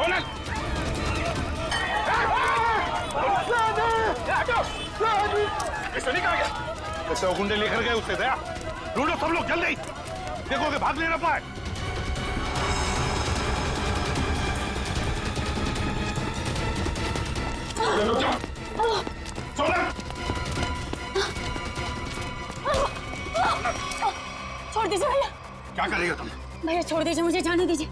सोनल सनी कहाँ गया? कैसे वो गुंडे लेकर गए उससे दया? ढूंढो सब लोग जल्दी, देखो कि भाग नहीं ना पाए। छोड़ दीजिए भैया। क्या करेगा तुम? भैया छोड़ दीजिए, मुझे जाने दीजिए,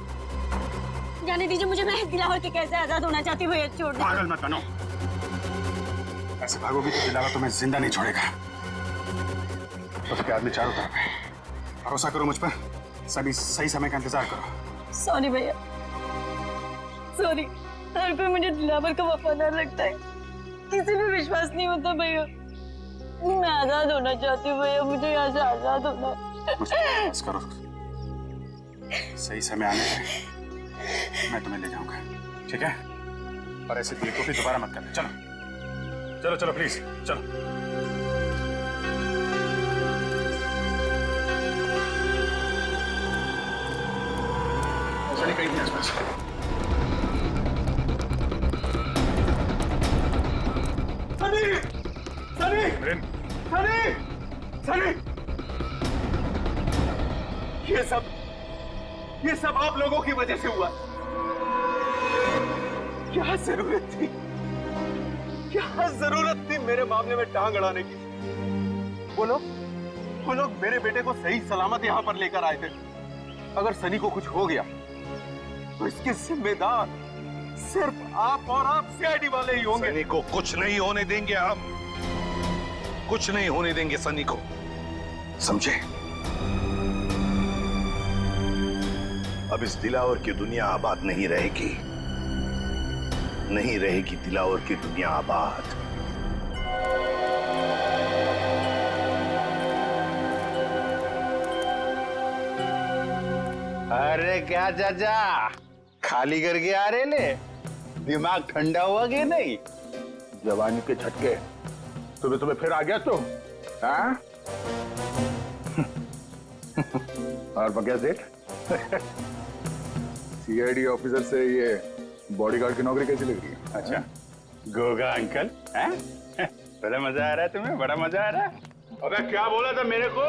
जाने दीजिए मुझे। मैं दिलावर के कैसे आजाद होना चाहती हूँ भैया, छोड़ दीजिए। पागल मत बनो, ऐसे भागोगी तो दिलावर तुम्हें जिंदा नहीं छोड़ेगा। उसके आदमी चारों तरफ है, भरोसा करो मुझ पर, सभी सही समय का इंतजार करो। सॉरी भैया, सॉरी। हर कोई मुझे दिलावर का वफादार लगता है, किसी पे विश्वास नहीं होता भैया। मैं आजाद होना चाहती हूँ भैया, मुझे यहाँ से आजाद होना है। बस करो, सही समय आने पे मैं तुम्हें ले जाऊंगा, ठीक है? और ऐसे बेवकूफी दोबारा मत करना। चलो चलो चलो प्लीज चलो। चलिए कहीं नहीं आसपास। सनी सनी सनी सनी, ये सब आप लोगों की वजह से हुआ। क्या जरूरत थी मेरे मामले में टांग अड़ाने की? वो लोग मेरे बेटे को सही सलामत यहाँ पर लेकर आए थे। अगर सनी को कुछ हो गया तो इसके जिम्मेदार सिर्फ आप और आप सीआईडी वाले ही होंगे। सनी को कुछ नहीं होने देंगे हम, कुछ नहीं होने देंगे सनी को, समझे? अब इस दिलावर की दुनिया आबाद नहीं रहेगी, नहीं रहेगी दिलावर की दुनिया आबाद। अरे क्या चाचा, खाली करके आ रहे ले? दिमाग ठंडा हुआ कि नहीं? जवानी के झटके तुम्हें तुम्हें फिर आ गया तुम, हाँ? और बगैर सेठ सीआईडी ऑफिसर से ये बॉडीगार्ड की नौकरी कैसी लग रही है? अच्छा, गोगा अंकल, हैं? बड़ा मजा आ रहा है तुम्हें? बड़ा मजा आ रहा है? अबे क्या बोला था मेरे को?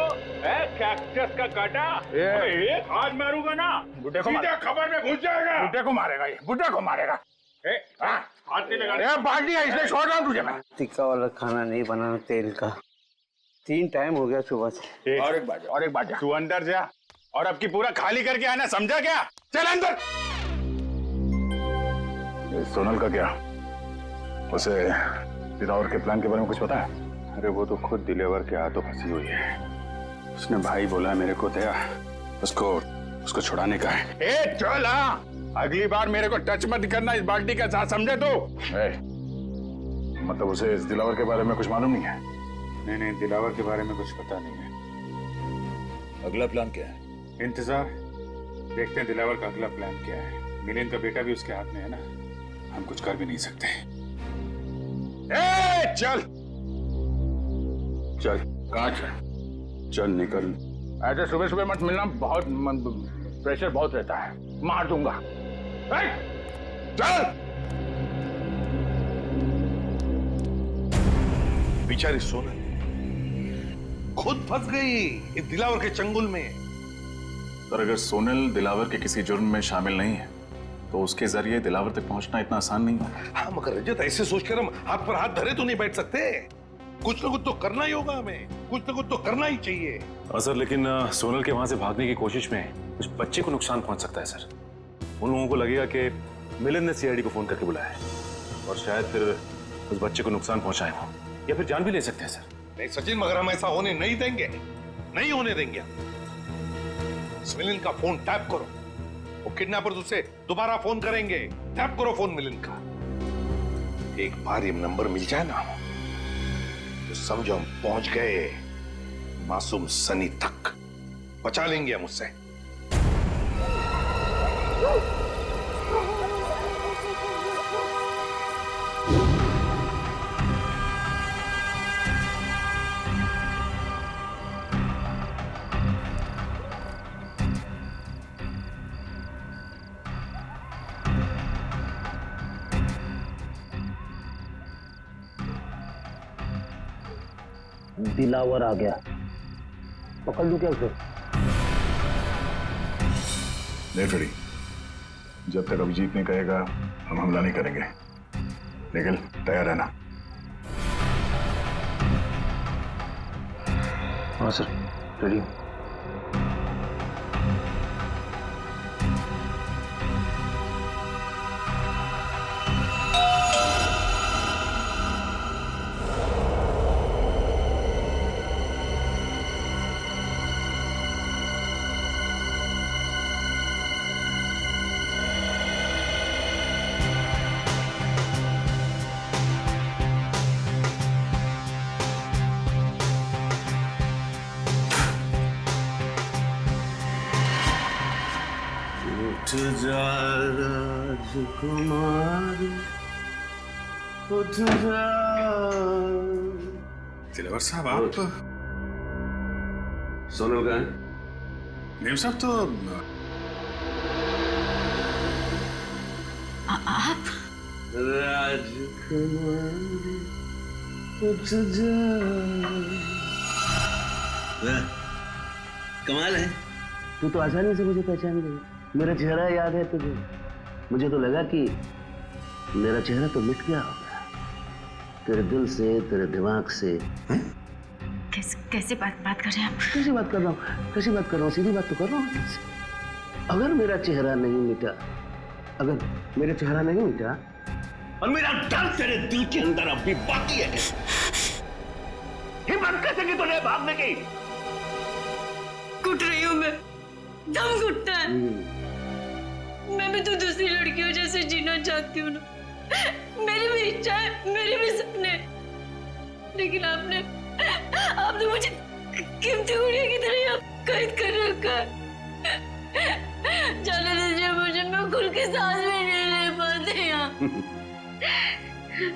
कैक्टस का काटा? एक हाथ मारूंगा ना, बुड्ढे को सीधे खबर में घुस जाएगा। बुड्ढे को मारेगा ये, बुड्ढे को मारेगा। हाथ नहीं लगा। बाल्टी है, इसलिए छोड़ रहा हूँ तुझे मैं। टिक्का वाला खाना नहीं बनाना तेल का, 3 टाइम हो गया सुबह से। और एक बार जा। तू अंदर जा और अब की पूरा खाली करके आना, समझा क्या? चल अंदर। सोनल का क्या? उसे दिलावर के प्लान के बारे में कुछ पता है? अरे वो तो खुद दिलावर के हाथों फंसी हुई है। उसने भाई बोला मेरे को दया, उसको छुड़ाने का है। ए चल, हाँ, अगली बार मेरे को टच मत करना इस बाल्टी का साथ, समझे तो? मतलब उसे इस दिलावर के बारे में कुछ मालूम नहीं है? नहीं, दिलावर के बारे में कुछ पता नहीं है। अगला प्लान क्या है? इंतजार, देखते हैं दिलावर का अगला प्लान क्या है। मिलिंद का बेटा भी उसके हाथ में है ना, हम कुछ कर भी नहीं सकते। चल चल, कहाँ चल निकल। ऐसे सुबह सुबह मत मिलना, बहुत प्रेशर बहुत रहता है, मार दूंगा। चल। बेचारी सोनल खुद फंस गई इस दिलावर के चंगुल में। पर अगर सोनल दिलावर के किसी जुर्म में शामिल नहीं है तो उसके जरिए दिलावर तक पहुंचना इतना आसान नहीं है। हाँ मगर रजत, ऐसे सोचकर हम हाथ पर हाथ धरे तो नहीं बैठ सकते। कुछ ना कुछ तो करना ही होगा हमें, कुछ ना कुछ तो करना ही चाहिए। सर, लेकिन सोनल के वहां से भागने की कोशिश में उस बच्चे को नुकसान पहुंच सकता है सर। उन लोगों को लगेगा कि मिलिंद ने सीआईडी को फोन करके बुलाया है और शायद फिर उस बच्चे को नुकसान पहुंचाए हो या फिर जान भी ले सकते हैं सर। नहीं सचिन, मगर हम ऐसा होने नहीं देंगे, नहीं होने देंगे। मिलिंद का फोन टैप करो, वो किडनैपर्स उसे दोबारा फोन करेंगे। टैप करो फोन मिलिंद का। एक बार ये नंबर मिल जाए ना तो समझो हम पहुंच गए मासूम सनी तक, बचा लेंगे हम उससे। दिलावर आ गया, पकड़ लूं क्या उसे? नहीं फ्रेडी, जब तक अभिजीत नहीं कहेगा हम हमला नहीं करेंगे, लेकिन तैयार रहना। हाँ सर, रेडी। उठ जा राजकुमारी, उठ जा। दिलावर साहब आप? सोनल का है? नेम साहब तो आप? राजकुमारी उठ जा। कमाल है, तू तो आसानी से मुझे पहचान गई। मेरा चेहरा याद है तुझे? मुझे तो लगा कि मेरा चेहरा तो मिट गया होगा तेरे दिल से, तेरे दिमाग से। कैसे बात कर रहे हैं आप? कैसी बात कर रहा हूँ? कैसी बात कर रहा हूँ? सीधी बात तो कर रहा हूँ तुझसे। अगर मेरा चेहरा नहीं मिटा, अगर मेरा चेहरा नहीं मिटा और मेरा डर तेरे दिल के अंदर अब भी बाकी है, हिम्मत कैसे की तूने भागने की? घुट रही हूँ मैं, दम घुटता है। मैं भी तो दूसरी लड़कियों जैसे जीना चाहती हूँ ना। मेरी भी इच्छा है, मेरे भी सपने, लेकिन आपने मुझे कीमती गुड़िया की तरह कैद कर रखा है। जाने दीजिए मुझे, मैं खुल के सांस भी नहीं ले पाती यहाँ।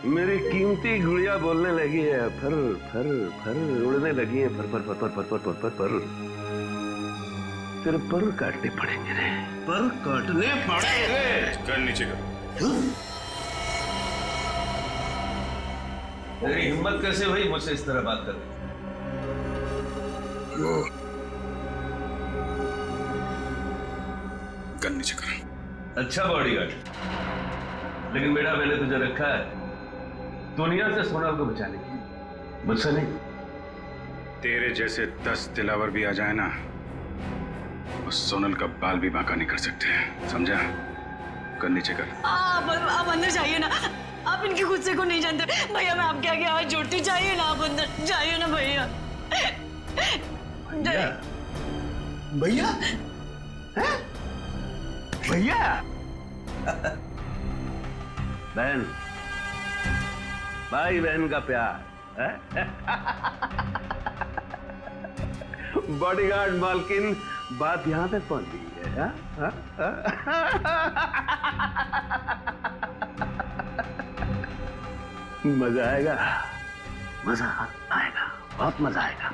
मेरी कीमती गुड़िया बोलने लगी है, फर फर फर उड़ने लगी है, फर फर फर फर फर फर फर फर फर। तेरे पर काटने पड़ेंगे रे, पर काटने पड़ेंगे। कर नीचे कर। तेरी हिम्मत कैसे हुई मुझसे इस तरह बात करने? वो गन नीचे कर। अच्छा बॉडीगार्ड, लेकिन बेटा मैंने तुझे रखा है दुनिया से सोनल को बचाने के लिए, मुझसे नहीं। तेरे जैसे 10 दिलावर भी आ जाए ना, वो सोनल का बाल भी बांका नहीं कर सकते, समझा? कर नीचे कर। आप अंदर जाइए ना, आप इनके गुस्से को नहीं जानते भैया। मैं आपके आगे हाथ जोड़ती, जाइए ना आप अंदर, जाइए ना भैया। भैया भैया बहन, भाई बहन का प्यार। बॉडीगार्ड मालकिन, बात यहां तक पहुंच गई है। मजा आएगा, मजा आएगा, बहुत मजा आएगा।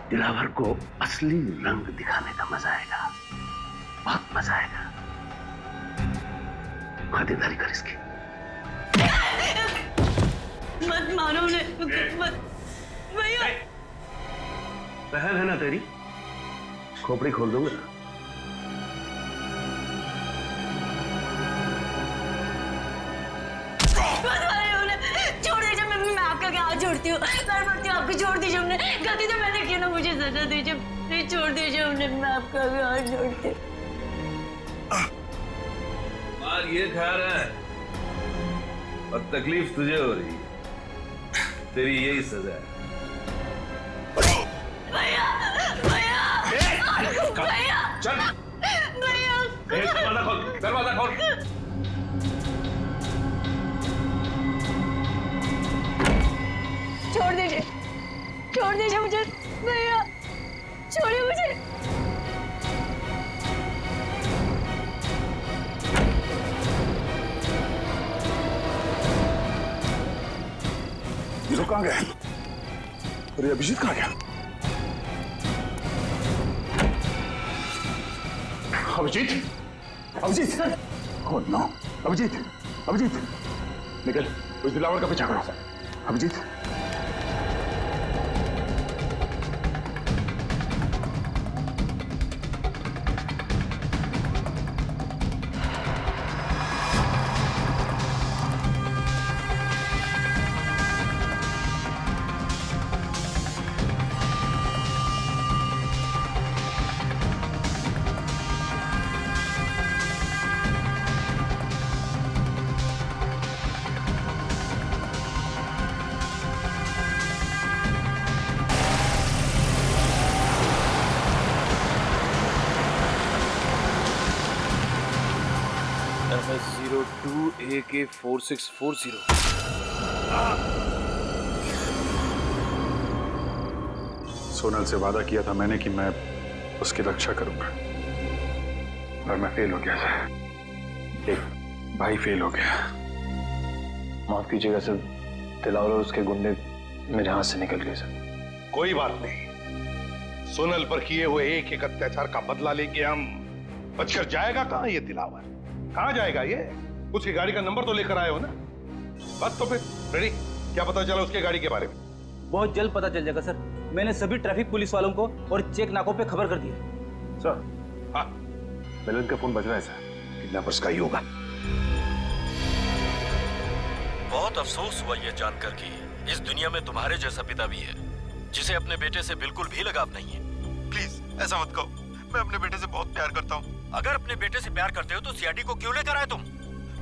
दिलावर को असली रंग दिखाने का मजा आएगा, बहुत मजा आएगा। खातिरदारी कर इसकी। मत मारो उन्हें, मत भैया। बहन है ना तेरी, खोपड़ी खोल दूंगा। छोड़ दीजिए, मैं आपका क्या हाथ जोड़ती हूँ, पैर पड़ती हूँ आपको, छोड़ दीजिए। हमने गलती तो मैंने की ना, मुझे सजा दीजिए, प्लीज छोड़ दीजिए उन्हें, मैं आपका भी हाथ जोड़ती हूँ। मार ये खा रहा है और तकलीफ तुझे हो रही है, तेरी यही सजा है। भैया भैया भैया चल भैया, दरवाजा खोल, दरवाजा खोल। छोड़ दीजिए मुझे भैया, छोड़िए मुझे। ये लोग कहाँ गए? अरे अभिजीत कहाँ गया? अभिजीत, अभिजीत, ओह नो, अभिजीत, अभिजीत, निकल, उस दिलावर का पीछा करो। Abhijit, FS02 AK4640। सोनल से वादा किया था मैंने कि मैं उसकी रक्षा करूंगा, और मैं फेल हो गया सर। एक भाई फेल हो गया। माफ कीजिएगा सर, दिलावर और उसके गुंडे मेरे हाथ से निकल गए सर। कोई बात नहीं, सोनल पर किए हुए एक एक अत्याचार का बदला लेके हम। बचकर जाएगा कहां ये दिलावर? कहां जाएगा ये? उसकी गाड़ी का नंबर तो लेकर आए हो ना? बस तो फिर रेडी। क्या पता चला उसके गाड़ी के बारे में? बहुत जल्द पता चल जाएगा सर। मैंने सभी ट्रैफिक पुलिस वालों को और चेक नाकों पे खबर कर दी है। सर, हाँ, मिलन का फोन बज रहा है सर। किडनैपर्स का ही होगा। बहुत अफसोस हुआ यह जानकर कि इस दुनिया में तुम्हारे जैसा पिता भी है जिसे अपने बेटे से बिल्कुल भी लगाव नहीं है। प्लीज ऐसा मत कहो, मैं अपने बेटे से बहुत प्यार करता हूँ। अगर अपने बेटे से प्यार करते हो तो सीआईडी को क्यों लेकर आए तुम?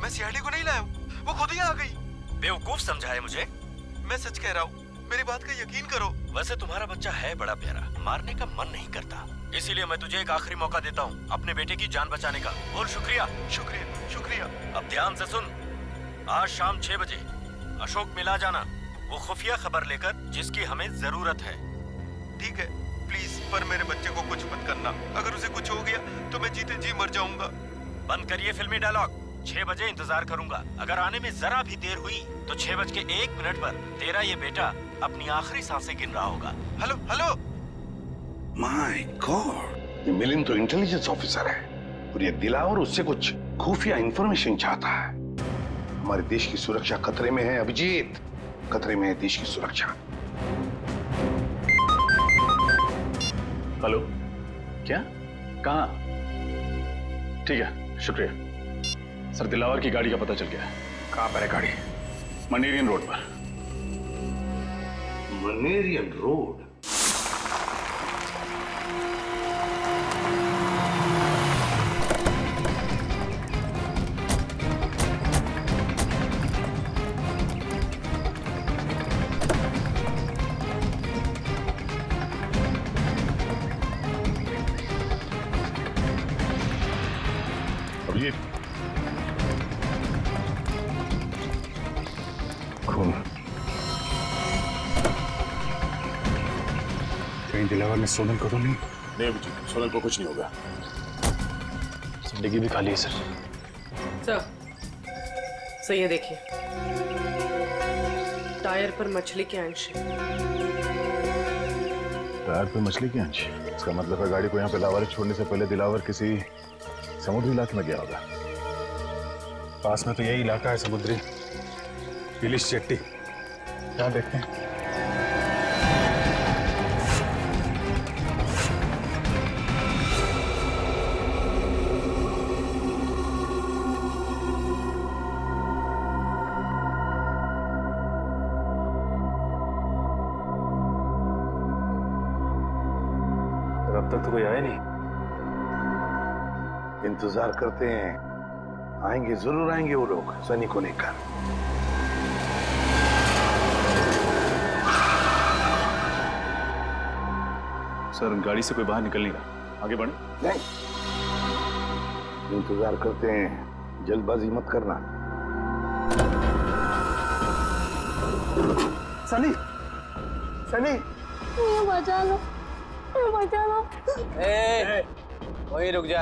मैं सीआईडी को नहीं लाया हूँ, वो खुद ही आ गई। बेवकूफ समझा है मुझे? मैं सच कह रहा हूँ, मेरी बात का यकीन करो। वैसे तुम्हारा बच्चा है बड़ा प्यारा, मारने का मन नहीं करता, इसीलिए मैं तुझे एक आखिरी मौका देता हूँ अपने बेटे की जान बचाने का। बोल शुक्रिया। शुक्रिया शुक्रिया। अब ध्यान से सुन, आज शाम 6 बजे अशोक मिला जाना, वो खुफिया खबर लेकर जिसकी हमें जरूरत है। ठीक है, प्लीज, पर मेरे बच्चे को कुछ मत करना। अगर उसे कुछ हो गया तो मैं जीते जी मर जाऊंगा। बंद करिए फिल्मी डायलॉग। 6 बजे इंतजार करूंगा। अगर आने में जरा भी देर हुई तो 6:01 पर तेरा ये बेटा अपनी आखिरी सांसें गिन रहा होगा। Hello hello. माय गॉड, ये मिलिंद तो इंटेलिजेंस ऑफिसर है और ये दिलावर उससे कुछ खुफिया इंफॉर्मेशन चाहता है। हमारे देश की सुरक्षा खतरे में है अभिजीत, खतरे में है देश की सुरक्षा। हेलो, क्या? कहाँ? ठीक है, शुक्रिया सर। दिलावर की गाड़ी का पता चल गया। कहाँ पर है गाड़ी? मनेरियन रोड पर। मनेरियन रोड? अभिजीत, खून। कहीं दिलावर ने सोनल को तो नहीं? नहीं अभिजीत, सोनल को कुछ नहीं होगा। डिग्गी भी खाली है सर। सर ये देखिए, टायर पर मछली के अंश है। टायर पे मछली के अंश? इसका मतलब है गाड़ी को यहाँ पे लावारिस छोड़ने से पहले दिलावर किसी समुद्री इलाके में गया होगा। पास में तो यही इलाका है, समुद्री। पुलिस चेट्टी, यहाँ देखते हैं। अब तक तो कोई आया नहीं। इंतजार करते हैं, आएंगे, जरूर आएंगे वो लोग सनी को लेकर। सर, गाड़ी से कोई बाहर निकल नहीं रहा। आगे बढ़े? नहीं, इंतजार करते हैं, जल्दबाजी मत करना। सनी, सनी, बचा लो, बचा लो। वही रुक जा,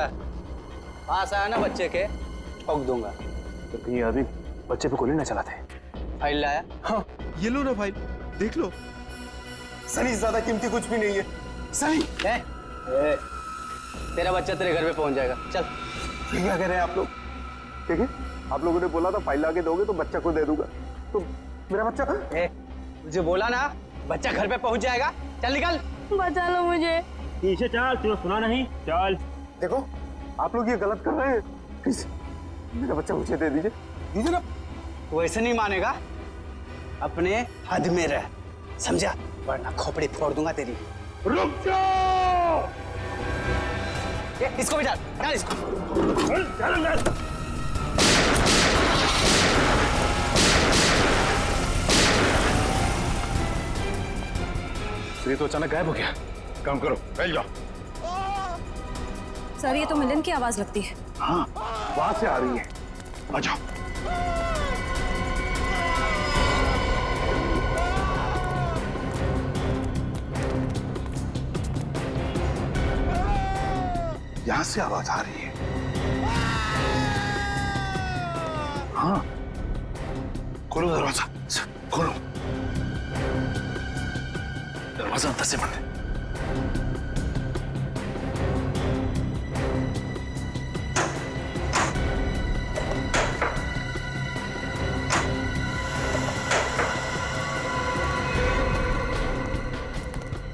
पास आया ना बच्चे के, ठोक दूंगा। तो कहीं ये आदमी बच्चे पे गोली ना चलाते। फाइल लाया? हाँ, ये लो ना फाइल, देख लो। सनी, ज्यादा कीमती कुछ भी नहीं है। सनी, तेरा बच्चा तेरे घर पे पहुंच जाएगा। चल। ये क्या कह रहे हैं आप लोग? ठीक है, आप लोगों ने बोला था फाइल लाके दोगे तो बच्चा को दे दूंगा, तो मेरा बच्चा? तुझे बोला ना, बच्चा घर पे पहुंच जाएगा। चल निकल। बचा लो मुझे। पीछे चल, तुझे सुना नहीं? चल। देखो, आप लोग ये गलत कर रहे हैं। प्लीज मेरा बच्चा मुझे दे दीजिए, दीजिए ना। वो ऐसे नहीं मानेगा, अपने हद में रह, समझा? वरना खोपड़ी फोड़ दूंगा तेरी। रुक जाओ! इसको भी डाल, डाल इसको। ये तो अचानक गायब हो गया। काम करो, फैल जाओ। सर, ये तो मिलन की आवाज लगती है। हाँ, वहां से आ रही है। आ जाओ। यहां से आवाज आ रही है। हाँ, खोलो दरवाजा, खोलो। दरवाजा अंदर से बंद है।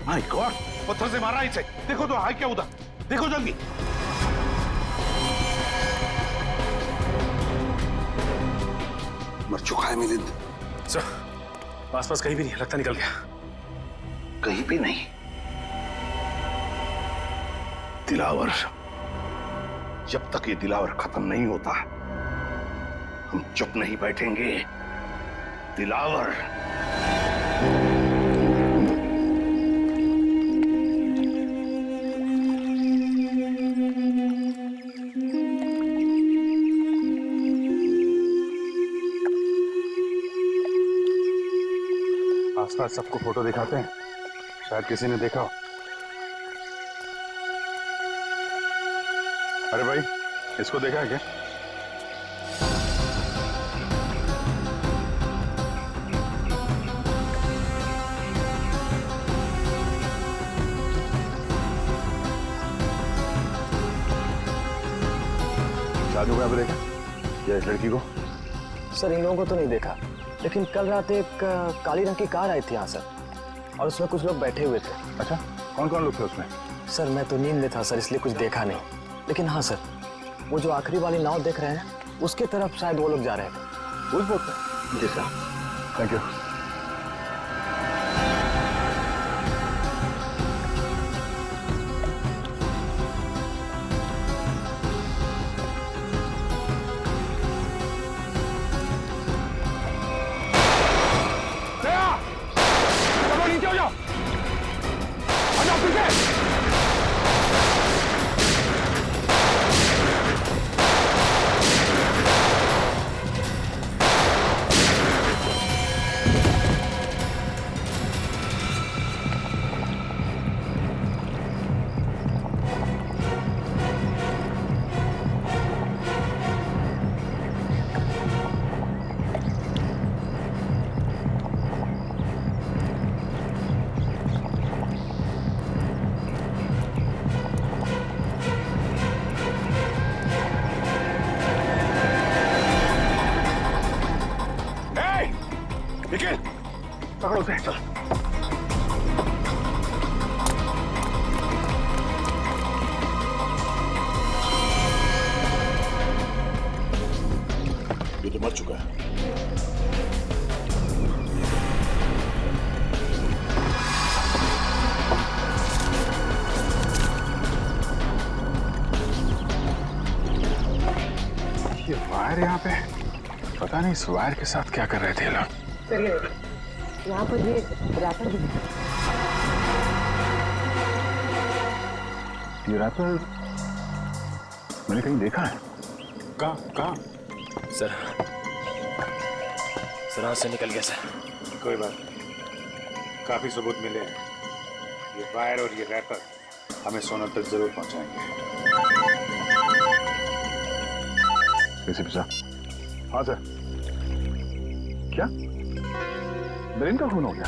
माय गॉड, पत्थर से मारा इसे। देखो तो है क्या उधर, देखो जल्दी। मर चुका है मिलिंद। सर, आसपास कहीं भी नहीं, लगता निकल गया। कहीं भी नहीं। दिलावर, जब तक ये दिलावर खत्म नहीं होता हम चुप नहीं बैठेंगे। दिलावर। आसपास सबको फोटो दिखाते हैं, शायद किसी ने देखा हो। अरे भाई, इसको देखा है क्या? साधु को यहाँ पे देखा या इस लड़की को? सर, इन लोगों को तो नहीं देखा, लेकिन कल रात एक काली रंग की कार आई थी यहाँ सर, और उसमें कुछ लोग बैठे हुए थे। अच्छा, कौन कौन लोग थे उसमें? सर, मैं तो नींद में था सर, इसलिए कुछ देखा नहीं, लेकिन हाँ सर, वो जो आखिरी वाली नाव देख रहे हैं उसके तरफ शायद वो लोग जा रहे थे। उस बोट पे? जी सर। Thank you. नीचे हो जाओ, आ जाओ पीछे। निखिल, पकड़ो उसे। चल। ये तो मर चुका है। ये वायर यहाँ पे, पता नहीं इस वायर के साथ क्या कर रहे थे लोग। चलिए, यहाँ पर ये रैपर भी है। ये रैपर मैंने कहीं देखा है। कहाँ? सर, हाथ से निकल गया सर। कोई बात नहीं, काफी सबूत मिले हैं। ये वायर और ये रैपर हमें सोनल तक जरूर पहुंचाएंगे। एसीपी साहब। हाँ सर। क्या मिलिंद का खून हो गया?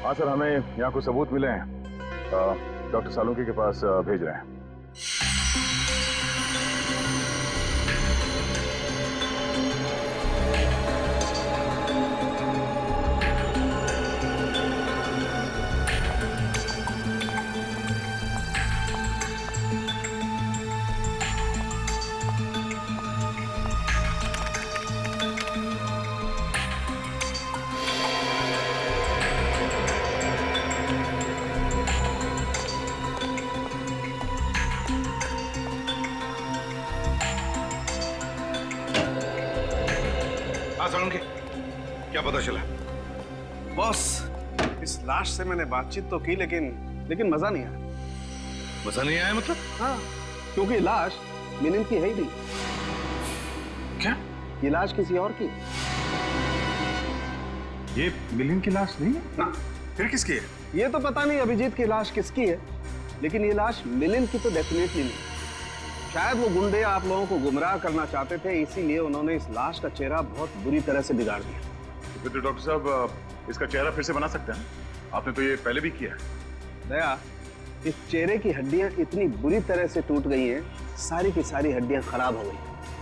हाँ सर, हमें यहाँ कुछ सबूत मिले हैं, डॉक्टर सालुंकी के पास भेज रहे हैं। क्या पता चला? बॉस, इस लाश से मैंने बातचीत तो की, लेकिन मजा नहीं आया। मजा नहीं आया मतलब? हाँ, क्योंकि लाश मिलिंद की है ही नहीं। क्या? ये लाश किसी और की? ये मिलिंद की लाश नहीं है ना। फिर किसकी है? ये तो पता नहीं अभिजीत की लाश किसकी है, लेकिन ये लाश मिलिंद की तो डेफिनेटली नहीं। शायद वो गुंडे आप लोगों को गुमराह करना चाहते थे, इसीलिए उन्होंने इस लाश का चेहरा बहुत बुरी तरह से बिगाड़ दिया। फिर तो डॉक्टर साहब इसका चेहरा फिर से बना सकते हैं? आपने तो ये पहले भी किया है। दया, इस चेहरे की हड्डियां इतनी बुरी तरह से टूट गई हैं, सारी की सारी हड्डियां खराब हो गई।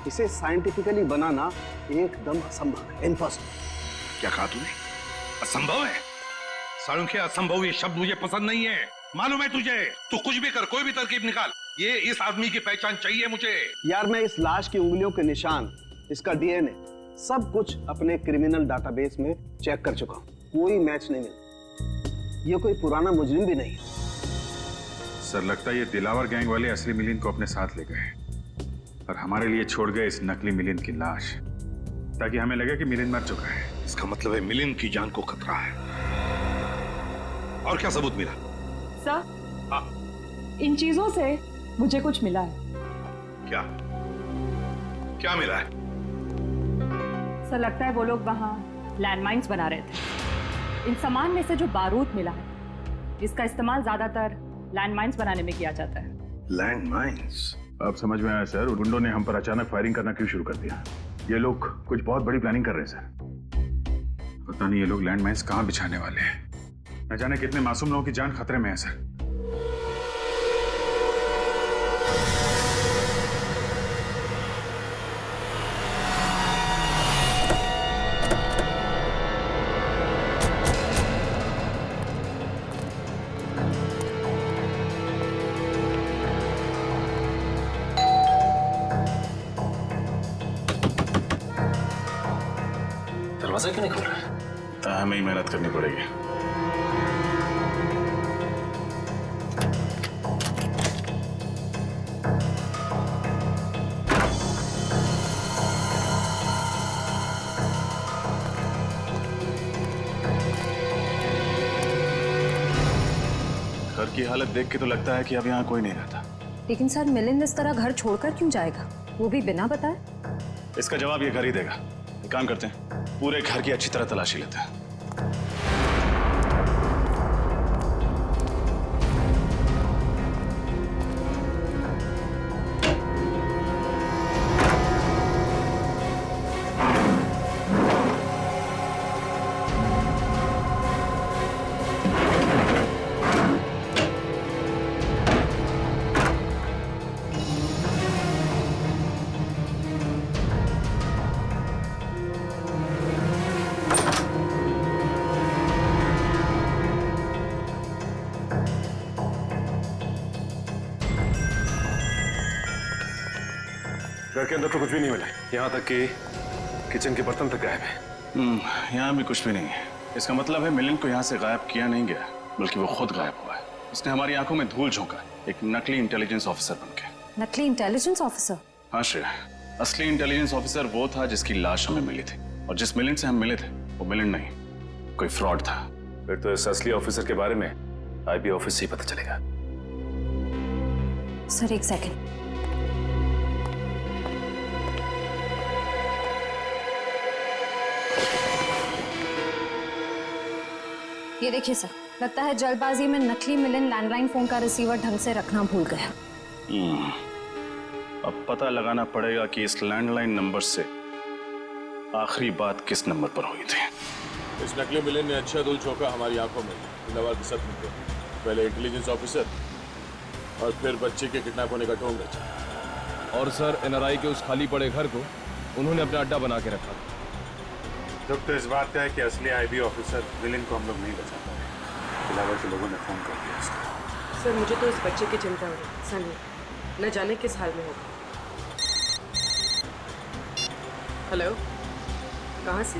इसे साइंटिफिकली बनाना एकदम असंभव है, इम्पॉसिबल। क्या कहा तूने? असंभव है? सालुंखे, असंभव ये शब्द मुझे पसंद नहीं है। मालूम है तुझे? तू कुछ भी कर, कोई भी तरकीब निकाल, ये इस आदमी की पहचान चाहिए मुझे। यार मैं इस लाश की उंगलियों के निशान, इसका डीएनए, सब कुछ अपने क्रिमिनल डाटाबेस में चेक कर चुका हूं, कोई मैच नहीं मिला। ये कोई पुराना मुजरिम भी नहीं। सर लगता है ये दिलावर गैंग वाले असली मिलिंद को अपने साथ ले गए और हमारे लिए छोड़ गए इस नकली मिलिंद की लाश, ताकि हमें लगे कि मिलिंद मर चुका है। इसका मतलब है मिलिंद की जान को खतरा है। और क्या सबूत मिला? सर, हाँ। इन चीजों से मुझे कुछ मिला है। क्या? क्या मिला है? सर लगता है वो लोग वहाँ लैंडमाइंस बना रहे थे। इन सामान में से जो बारूद मिला है, इसका इस्तेमाल ज्यादातर लैंडमाइंस बनाने में किया जाता है। लैंडमाइंस? अब समझ में आया सर, गुंडों ने हम पर अचानक फायरिंग करना क्यों शुरू कर दिया। ये लोग कुछ बहुत बड़ी प्लानिंग कर रहे हैं सर। पता नहीं ये लोग लैंडमाइंस कहाँ बिछाने वाले हैं। न जाने कितने मासूम लोगों की जान खतरे में है सर। दरवाजा क्यों नहीं खोल रहा है? हमें ही मेहनत करनी पड़ेगी। घर की हालत देख के तो लगता है कि अब यहाँ कोई नहीं रहता। लेकिन सर मिलिंद इस तरह घर छोड़कर क्यों जाएगा, वो भी बिना बताए? इसका जवाब ये घर ही देगा। एक काम करते हैं, पूरे घर की अच्छी तरह तलाशी लेते हैं। घर के अंदर तो कुछ भी नहीं मिला, यहाँ तक कि किचन के बर्तन तक गायब है। यहाँ भी कुछ भी नहीं है। इसका मतलब है मिलिंद को यहाँ से गायब किया नहीं गया, बल्कि वो खुद गायब हुआ है। उसने हमारी आंखों में धूल झोंका, एक नकली इंटेलिजेंस ऑफिसर बनके। नकली इंटेलिजेंस ऑफिसर? हाँ श्रेया, असली इंटेलिजेंस ऑफिसर वो था जिसकी लाश हमें मिली थी, और जिस मिलिंद से हम मिले थे वो मिलिंद नहीं, कोई फ्रॉड था। फिर तो इस असली ऑफिसर के बारे में आईबी ऑफिस से ही पता चलेगा। सर एक सेकंड। ये देखिए सर, लगता है जल्दबाजी में नकली मिलिंद लैंडलाइन फोन का रिसीवर ढंग से रखना भूल गया। अब पता लगाना पड़ेगा कि इस लैंडलाइन नंबर से आखिरी बात किस नंबर पर हुई थी। इस नकली मिलिंद ने अच्छा धूल झोंका हमारी आंखों में, दिलावर के साथ मिलकर। पहले इंटेलिजेंस ऑफिसर और फिर बच्चे के किडनैप होने का ढोंग रचा। और सर एनआरआई के उस खाली पड़े घर को उन्होंने अपना अड्डा बना के रखा। दुख तो इस बात का है कि असली आईबी ऑफिसर मिलिंद को हम लोग नहीं बचा पाए। दिलावर के लोगों ने फोन कर दिया उसको। सर मुझे तो इस बच्चे की चिंता हो रही, सनी न जाने किस हाल में होगा। हेलो, कहाँ से?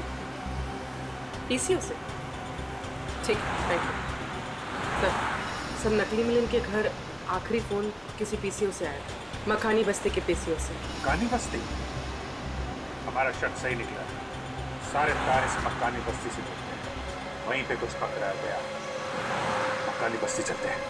पीसीओ से? ठीक है, थैंक यू। सर नकली मिलिंद के घर आखिरी फोन किसी पीसीओ से आया था, मखानी बस्ती के पीसीओ से। मकानी बस्ती? हमारा शक सही निकला। सारे तार इस मकानी बस्ती से जुड़ते हैं, वहीं पे कुछ पकड़ा गया। मकानी बस्ती चलते हैं।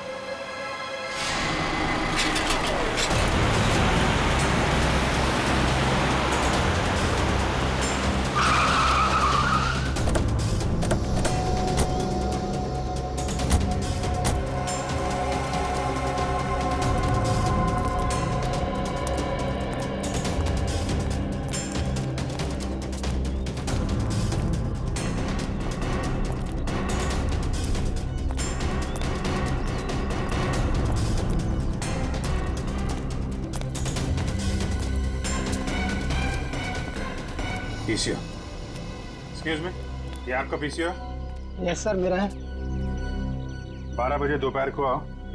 पीसीओ, एक्सक्यूज मी, ये आपका पीसीओ है? यस सर, मेरा है। 12 बजे दोपहर को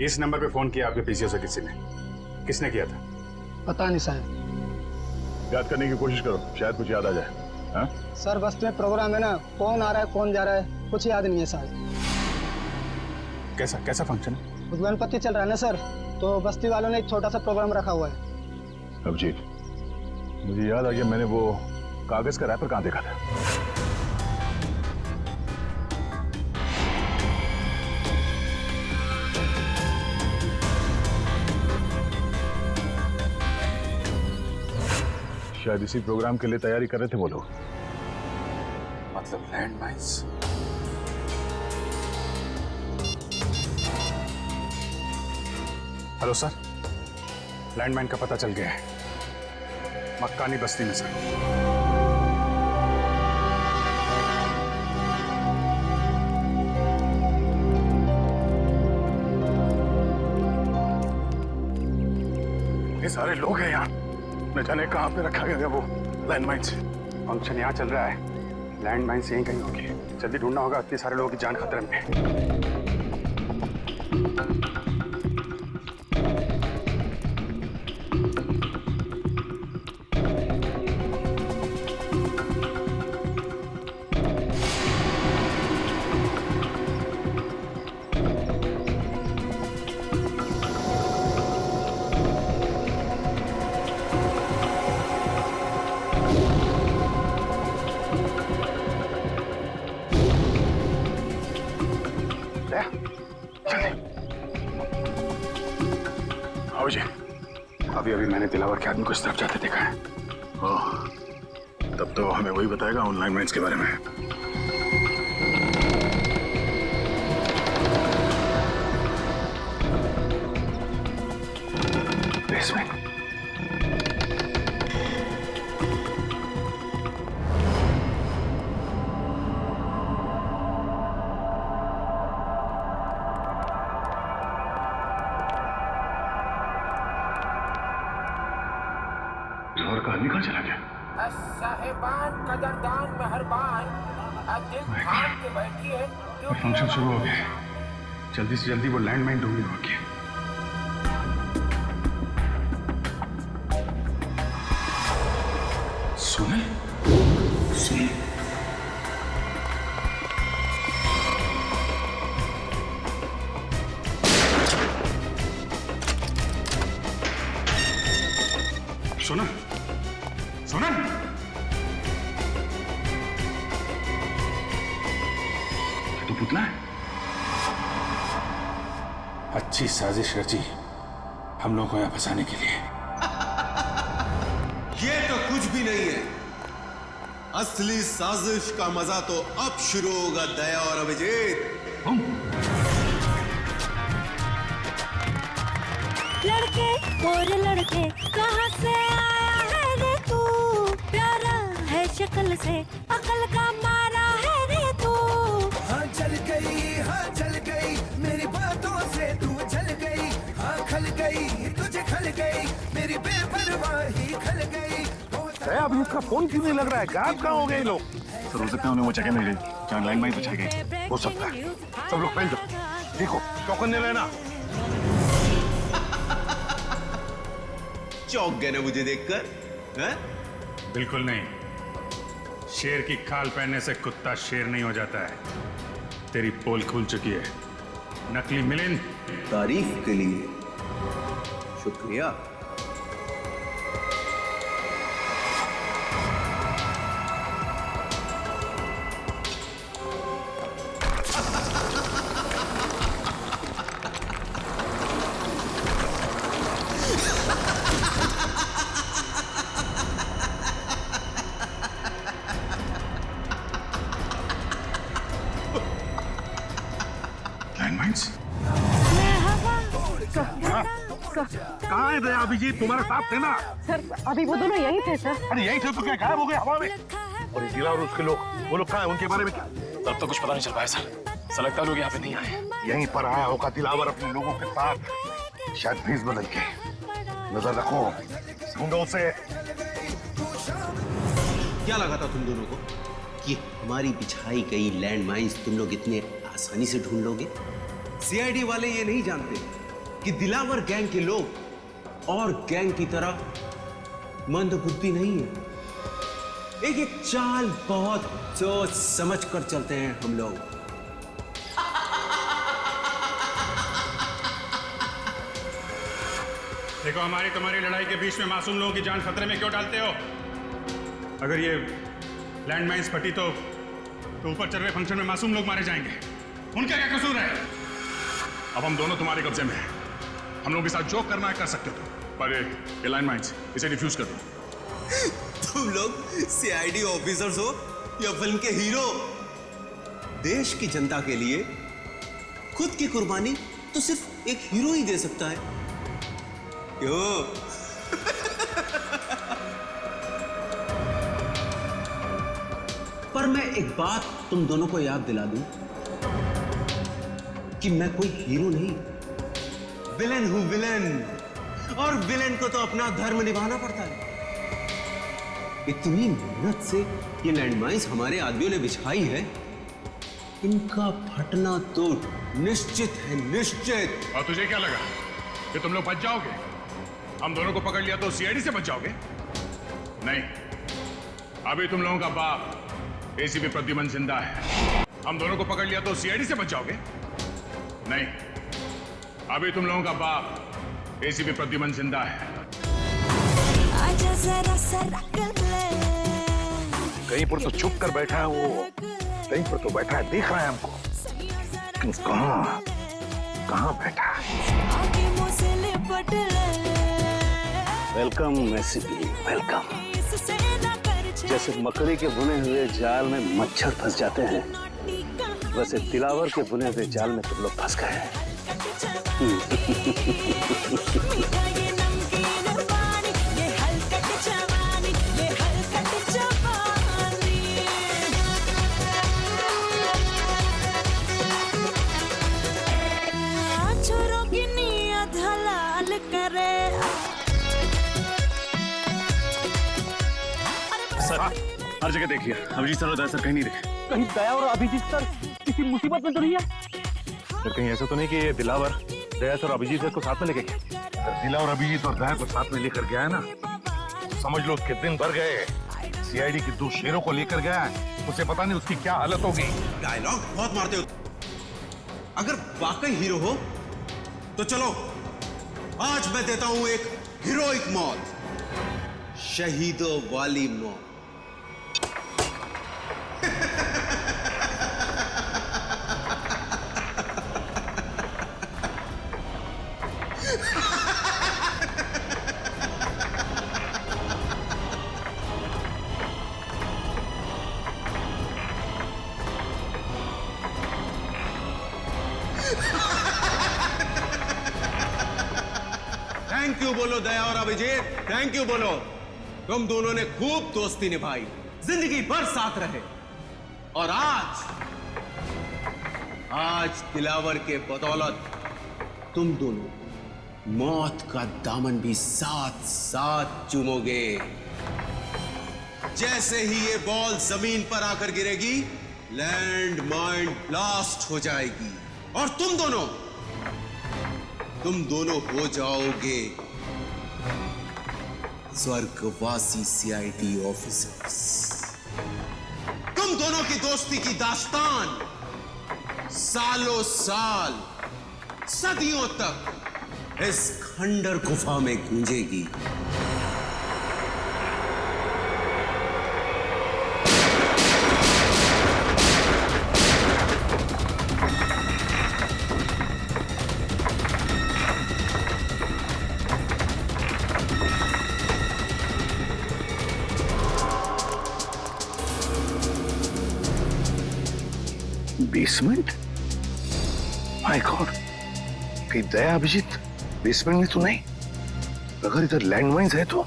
इस नंबर पे फोन किया आपके पीसीओ से किसी ने? किसने किया था? पता नहीं साहब। याद करने की कोशिश करो, शायद कुछ याद आ जाए। हाँ? सर बस्ती में प्रोग्राम है ना, कौन आ रहा है कौन जा रहा है कुछ याद नहीं है साहब। कैसा कैसा फंक्शन है? गणपति चल रहा है ना सर, तो बस्ती वालों ने एक छोटा सा प्रोग्राम रखा हुआ है। अभिजीत, मुझे याद आ गया, मैंने वो कागज का रैपर कहाँ देखा था? शायद इसी प्रोग्राम के लिए तैयारी कर रहे थे वो लोग। मतलब land mines. Hello sir, landmine का पता चल गया है, मक्कानी बस्ती में सर। ये सारे लोग हैं यहाँ, न जाने कहाँ पे रखा गया वो लैंडमाइन। फंक्शन यहाँ चल रहा है, लैंडमाइन यहीं कहीं होगी, जल्दी ढूंढना होगा, इतने सारे लोगों की जान खतरे में है। आओ जी, अभी अभी मैंने दिलावर के आदमी को इस तरफ जाते देखा है। ओह, तब तो हमें वही बताएगा ऑनलाइन माइंस के बारे में। बेसमेंट। और का आदमी कहाँ चला गया? साहिबान कदरदान मेहरबान, दिल थाम के बैठिए क्योंकि फंक्शन शुरू हो गया है, जल्दी से जल्दी वो लैंडमाइन ढूंढनी होगी। सुने? सुने? सुना? सुना? तो पुतला है। अच्छी साजिश रची हम लोगों को यहाँ फंसाने के लिए। ये तो कुछ भी नहीं है, असली साजिश का मजा तो अब शुरू होगा दया और अभिजीत। लड़के और लड़के कहाँ से आया है रे तू, प्यारा है शक्ल से अकल का मारा है रे तू। हाँ जल गई मेरी बातों से तू जल गई, हाँ खल गई तुझे खल गई मेरी बेपरवाही खल गई। अभी उसका फोन क्यों नहीं लग रहा है? गायब कहाँ हो गए लोग? सर हो सकता है उन्हें वो जगह मिल गई जहाँ लैंडमाइन बचाई गई, हो सकता है। सब लोग फैल जाओ, देखो चौकन्ने रहना। चौंक गए ना मुझे देखकर? हैं? बिल्कुल नहीं, शेर की खाल पहनने से कुत्ता शेर नहीं हो जाता है। तेरी पोल खुल चुकी है नकली मिलिंद। तारीफ के लिए शुक्रिया। कहाँ है दया अभिजीत? तुम्हारे साथ थे ना? सर अभी वो दोनों यही थे सर। अरे यही थे तो क्या गायब हो गए हवा में? और ये दिला और उसके लोग, वो लोग कहाँ हैं? उनके बारे में क्या? तब तो कुछ पता नहीं चल पाया सर, ऐसा लगता है लोग यहाँ पे नहीं आए। यहीं पर आया होगा दिलावर अपने लोगों के साथ, शायद भेस बदल के। नजर रखो, ढूंढो उसे। क्या लगा था तुम दोनों को कि हमारी बिछाई गई लैंड माइन्स तुम लोग इतने आसानी से ढूंढ लोगे? सीआईडी वाले ये नहीं जानते कि दिलावर गैंग के लोग और गैंग की तरह मंदबुद्धि नहीं है। एक एक चाल बहुत सोच समझ कर चलते हैं हम लोग। देखो, हमारी तुम्हारी लड़ाई के बीच में मासूम लोगों की जान खतरे में क्यों डालते हो? अगर ये लैंड माइन्स फटी तो ऊपर चल रहे फंक्शन में मासूम लोग मारे जाएंगे। उनका क्या कसूर है? अब हम दोनों तुम्हारे कब्जे में हैं। हम लोगों के साथ जो करना है कर सकते हो, पर ये लैंड माइन्स इसे डिफ्यूज कर दो। तुम लोग सीआईडी ऑफिसर्स हो या फिल्म के हीरो? देश की जनता के लिए खुद की कुर्बानी तो सिर्फ एक हीरो ही दे सकता है। क्यों? पर मैं एक बात तुम दोनों को याद दिला दूं कि मैं कोई हीरो नहीं, विलेन हूं, विलेन। और विलेन को तो अपना धर्म निभाना पड़ता है। इतनी मेहनत से ये लैंडमाइंस हमारे आदमियों ने बिछाई है, इनका फटना तो निश्चित है, निश्चित। और तुझे क्या लगा कि तुम लोग बच जाओगे? हम दोनों को पकड़ लिया तो सीआईडी से बच जाओगे? नहीं, अभी तुम लोगों का बाप एसीपी प्रद्युमन जिंदा है। हम दोनों को पकड़ लिया तो सीआईडी से बच जाओगे? नहीं, अभी तुम लोगों का बाप एसीपी प्रद्युमन जिंदा है। कहीं पर तो छुप कर बैठा है वो, कहीं पर तो बैठा है, देख रहा है हमको, लेकिन कहाँ बैठा है? Welcome ACP, welcome. जैसे मकड़ी के बुने हुए जाल में मच्छर फंस जाते हैं, वैसे दिलावर के बुने हुए जाल में तुम लोग फंस गए हैं। सर, हर जगह देखिए, अभिजीत सर और दया सर कहीं नहीं दिखे। कहीं दया और अभिजीत सर किसी मुसीबत में तो नहीं है? सर कहीं ऐसा तो नहीं कि ये दिलावर दया सर और अभिजीत सर को साथ में लेके गया? दिलावर अभिजीत और दया को साथ में लेकर गया है ना, समझ लो उसके दिन भर गए। सीआईडी की 2 शेरों को लेकर गया है, उसे पता नहीं उसकी क्या हालत होगी। डायलॉग बहुत मारते हो। अगर वाकई हीरो हो तो चलो, आज मैं देता हूं एक हीरोइक मौत, शहीदों वाली मौत। थैंक यू बोलो दया और अभिजीत, थैंक यू बोलो। तुम दोनों ने खूब दोस्ती निभाई, जिंदगी भर साथ रहे, और आज दिलावर के बदौलत तुम दोनों मौत का दामन भी साथ साथ चूमोगे। जैसे ही ये बॉल जमीन पर आकर गिरेगी, लैंड माइन ब्लास्ट हो जाएगी और तुम दोनों हो जाओगे स्वर्गवासी सीआईडी ऑफिसर्स। तुम दोनों की दोस्ती की दास्तान सालों साल, सदियों तक इस खंडर गुफा में गूंजेगी। बेसमेंट? माय गॉड, कहीं दया अभिजीत बेसमेंट में तो नहीं? अगर इधर लैंडमाइंस है तो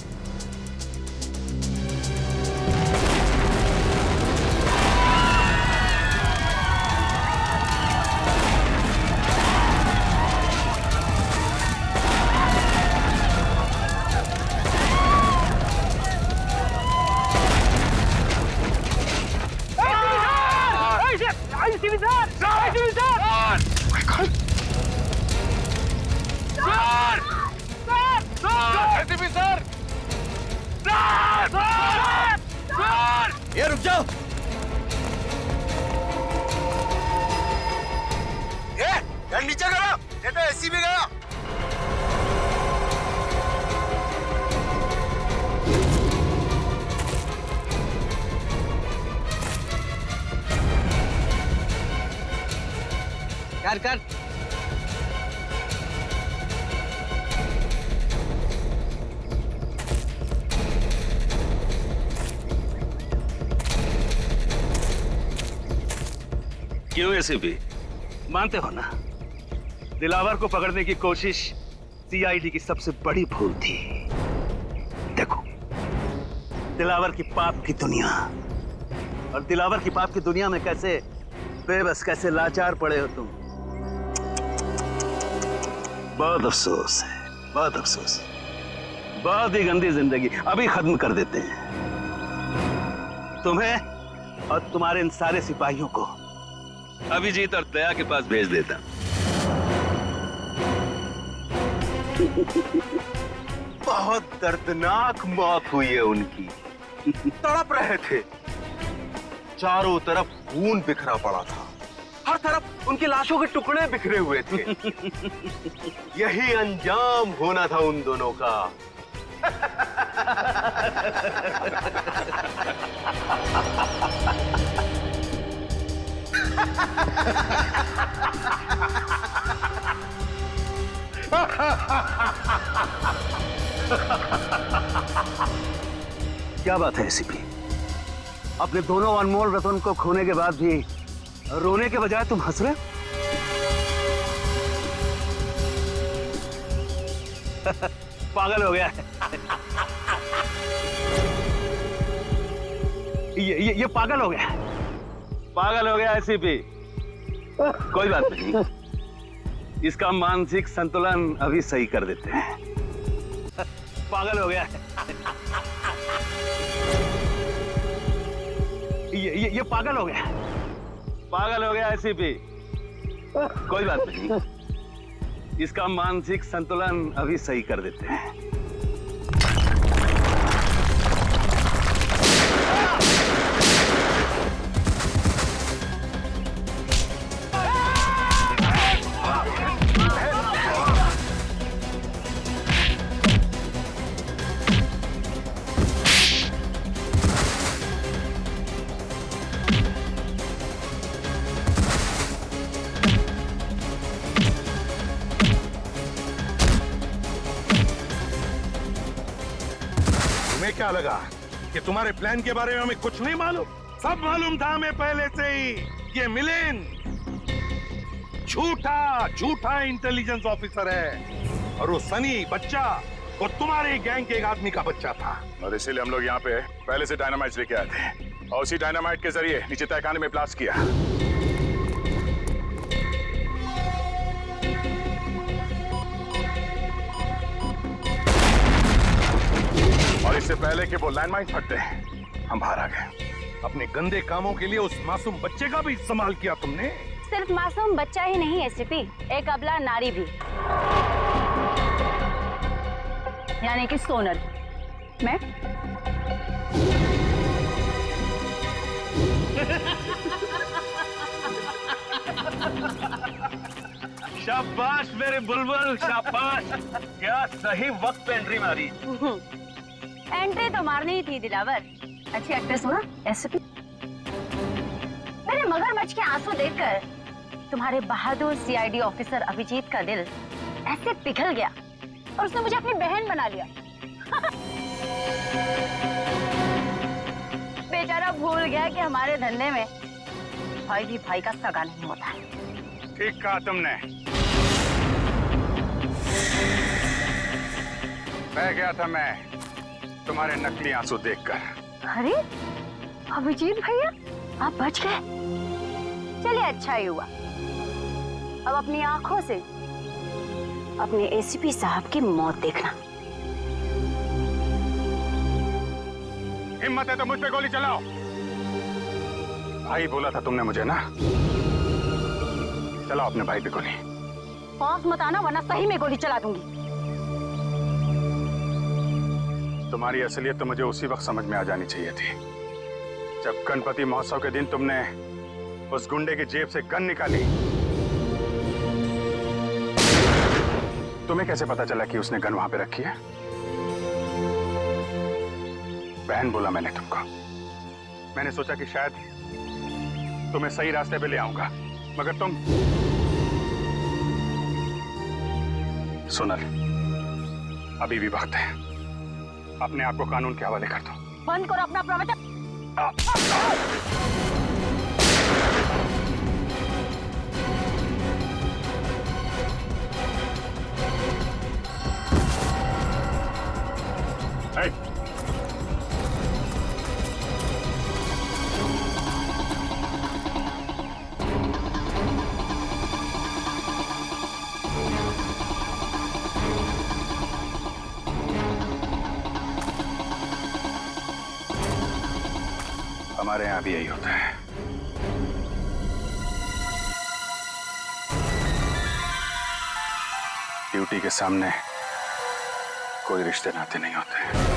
ये रुक जाओ। ये घर नीचे करो, ये तो एसी भी गया। कर क्यों एसीपी? मानते हो ना, दिलावर को पकड़ने की कोशिश सीआईडी की सबसे बड़ी भूल थी। देखो, दिलावर की पाप की दुनिया, और दिलावर की पाप की दुनिया में कैसे बेबस, कैसे लाचार पड़े हो तुम। बहुत अफसोस है, बहुत अफसोस। बहुत ही गंदी जिंदगी अभी खत्म कर देते हैं। तुम्हें और तुम्हारे इन सारे सिपाहियों को अभिजीत और दया के पास भेज देता। बहुत दर्दनाक मौत हुई है उनकी। तड़प रहे थे, चारों तरफ खून बिखरा पड़ा था, हर तरफ उनकी लाशों के टुकड़े बिखरे हुए थे। यही अंजाम होना था उन दोनों का। क्या बात है एसीपी? अपने दोनों अनमोल रतन को खोने के बाद भी रोने के बजाय तुम हंस रहे? पागल हो गया है। ये पागल हो गया, पागल हो गया एसीपी। कोई बात नहीं, इसका मानसिक संतुलन अभी सही कर देते हैं। पागल हो गया है। ये पागल हो गया, पागल हो गया एसीपी। कोई बात नहीं, इसका मानसिक संतुलन अभी सही कर देते हैं। तुम्हें क्या लगा कि तुम्हारे प्लान के बारे में हमें कुछ नहीं मालूम? सब मालूम था हमें पहले से ही। ये मिलिंद झूठा इंटेलिजेंस ऑफिसर है, और वो सनी बच्चा वो तुम्हारे गैंग के एक आदमी का बच्चा था। और इसीलिए हम लोग यहाँ पे पहले से डायनामाइट लेके आए थे, और उसी डायनामाइट के जरिए नीचे तहखाने में ब्लास्ट किया। और इससे पहले कि वो लैंडमाइन फटते हम बाहर आ गए। अपने गंदे कामों के लिए उस मासूम बच्चे का भी इस्तेमाल किया तुमने। सिर्फ मासूम बच्चा ही नहीं एसीपी, एक अबला नारी भी, यानी कि सोनल। मैं शाबाश मेरे बुलबुल, शाबाश। क्या सही वक्त पे एंट्री मारी। एंट्री तो मारनी ही थी दिलावर। अच्छी एक्ट्रेस हो ना एसपी। मेरे मगरमच्छ के आंसू देखकर तुम्हारे बहादुर सीआईडी ऑफिसर अभिजीत का दिल ऐसे पिघल गया, और उसने मुझे अपनी बहन बना लिया। बेचारा भूल गया कि हमारे धंधे में भाई भी भाई का सगा नहीं होता। ठीक कहा तुमने। बह गया था मैं तुम्हारे नकली आंसू देखकर। अरे अभिजीत भैया, आप बच गए। चलिए अच्छा ही हुआ। अब अपनी आंखों से अपने एसीपी साहब की मौत देखना। हिम्मत है तो मुझ पे गोली चलाओ। भाई बोला था तुमने मुझे ना, चलाओ अपने भाई पे गोली। पास मत आना वरना सही में गोली चला दूंगी। तुम्हारी असलियत तो मुझे उसी वक्त समझ में आ जानी चाहिए थी जब गणपति महोत्सव के दिन तुमने उस गुंडे की जेब से गन निकाली, तुम्हें कैसे पता चला कि उसने गन वहां पे रखी है? बहन बोला मैंने तुमको। मैंने सोचा कि शायद तुम्हें सही रास्ते पे ले आऊंगा, मगर तुम। सोनल, अभी भी वक्त है, अपने आप को कानून के हवाले कर दो। बंद करो अपना प्रवचन। हमारे यहाँ भी यही होता है। ड्यूटी के सामने कोई रिश्ते नाते नहीं होते।